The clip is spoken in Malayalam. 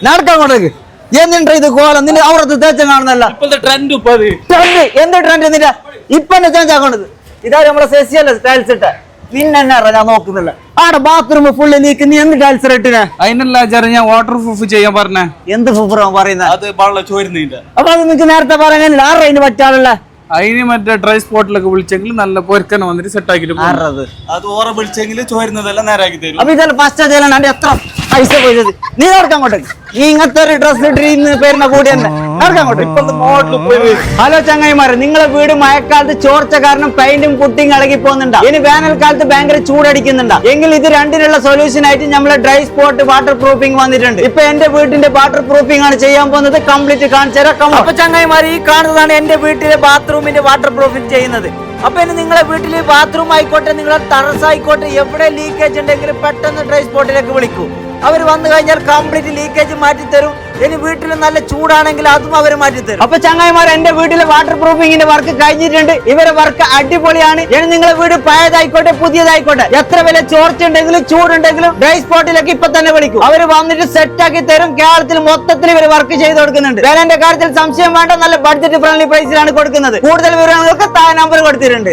നടക്കാൻ കൊണ്ടേക്ക് എന്നിട്ട് ഇത് കോലം നിന്റെ അവിടുത്തെ തേച്ചം കാണുന്നല്ല ട്രെൻഡ് എന്ത് ട്രെൻഡ് നിന്റെ ഇപ്പൊ ചേഞ്ച് ആക്കണത് ഇതാ നമ്മളെ സെസിയല്ലേ ടൈൽസ് ഇട്ട പിന്നെ ഞാൻ നോക്കുന്നില്ല ആടെ ബാത്റൂം ഫുള്ള് നീക്ക് നീ എന്ത് ടൈൽസ് ഇട്ടിനെ അതിനല്ല ഞാൻ വാട്ടർ പ്രൂഫ് ചെയ്യാൻ പറഞ്ഞ എന്ത് ഫുഫറാ പറയുന്നത് അത് വെള്ളം ചോരുന്നില്ല അപ്പൊ അത് നിനക്ക് നേരത്തെ പറയാനില്ല ആരുടെ അതിന് പറ്റാനുള്ള അതിന് മറ്റേ ഡ്രൈ സ്പോട്ടിലൊക്കെ വിളിച്ചെങ്കിൽ നല്ല പൊരുക്കനെ വന്നിട്ട് സെറ്റ് ആക്കിട്ട് ആരത് അത് ഓറ വിളിച്ചെങ്കിൽ ചോരുന്നതെല്ലാം നേരാക്കി തരും അപ്പൊ ഇതെല്ലാം പശ്ചാത്തലം എത്ര പൈസ പോയത് നീ നടക്കാൻ കൊണ്ടേക്ക് നീ ഇങ്ങനത്തെ ഒരു ഡ്രസ് ഇട്ട് പേരുന്ന കൂടി തന്നെ നടക്കാൻ കൊണ്ടേക്ക് ഹലോ ചങ്ങായിമാരെ നിങ്ങളെ വീട് മഴക്കാലത്ത് ചോർച്ച കാരണം പെയിന്റും പുട്ടിങ് ഇളകി പോകുന്നുണ്ടാ ഇനി വേനൽക്കാലത്ത് ഭയങ്കര ചൂടടിക്കുന്നുണ്ടാ എങ്കിൽ ഇത് രണ്ടിനുള്ള സൊല്യൂഷൻ ആയിട്ട് നമ്മളെ ഡ്രൈ സ്പോട്ട് വാട്ടർ പ്രൂഫിംഗ് വന്നിട്ടുണ്ട് ഇപ്പൊ എന്റെ വീടിന്റെ വാട്ടർ പ്രൂഫിംഗ് ആണ് ചെയ്യാൻ പോകുന്നത് കംപ്ലീറ്റ് കാണിച്ചു തരാം അപ്പൊ ചങ്ങായിമാരെ ഈ കാണുന്നതാണ് എന്റെ വീട്ടിലെ ബാത്റൂമിന്റെ വാട്ടർ പ്രൂഫിംഗ് ചെയ്യുന്നത് അപ്പൊ ഇനി നിങ്ങളെ വീട്ടില് ബാത്റൂം ആയിക്കോട്ടെ നിങ്ങളെ ടെറസ് ആയിക്കോട്ടെ എവിടെ ലീക്കേജ് ഉണ്ടെങ്കിൽ പെട്ടെന്ന് ഡ്രൈ സ്പോട്ടിലേക്ക് വിളിക്കൂ അവർ വന്നു കഴിഞ്ഞാൽ കംപ്ലീറ്റ് ലീക്കേജ് മാറ്റി തരും ഇനി വീട്ടിൽ നല്ല ചൂടാണെങ്കിൽ അതും അവർ മാറ്റി തരും അപ്പൊ ചങ്ങായിമാർ എന്റെ വീട്ടിലെ വാട്ടർ പ്രൂഫിംഗിന്റെ വർക്ക് കഴിഞ്ഞിട്ടുണ്ട് ഇവരെ വർക്ക് അടിപൊളിയാണ് ഇനി നിങ്ങളെ വീട് പഴയതായിക്കോട്ടെ പുതിയതായിക്കോട്ടെ എത്ര വില ചോർച്ച ഉണ്ടെങ്കിലും ചൂടുണ്ടെങ്കിലും ഡ്രൈ സ്പോട്ടിലേക്ക് ഇപ്പൊ തന്നെ വിളിക്കും അവർ വന്നിട്ട് സെറ്റ് ആക്കി തരും കേരളത്തിൽ മൊത്തത്തിൽ ഇവർ വർക്ക് ചെയ്ത് കൊടുക്കുന്നുണ്ട് വിലന്റെ കാര്യത്തിൽ സംശയം വേണ്ട നല്ല ബഡ്ജറ്റ് ഫ്രണ്ട്ലി പ്രൈസിലാണ് കൊടുക്കുന്നത് കൂടുതൽ വിവരങ്ങൾക്ക് താഴെ നമ്പർ കൊടുത്തിട്ടുണ്ട്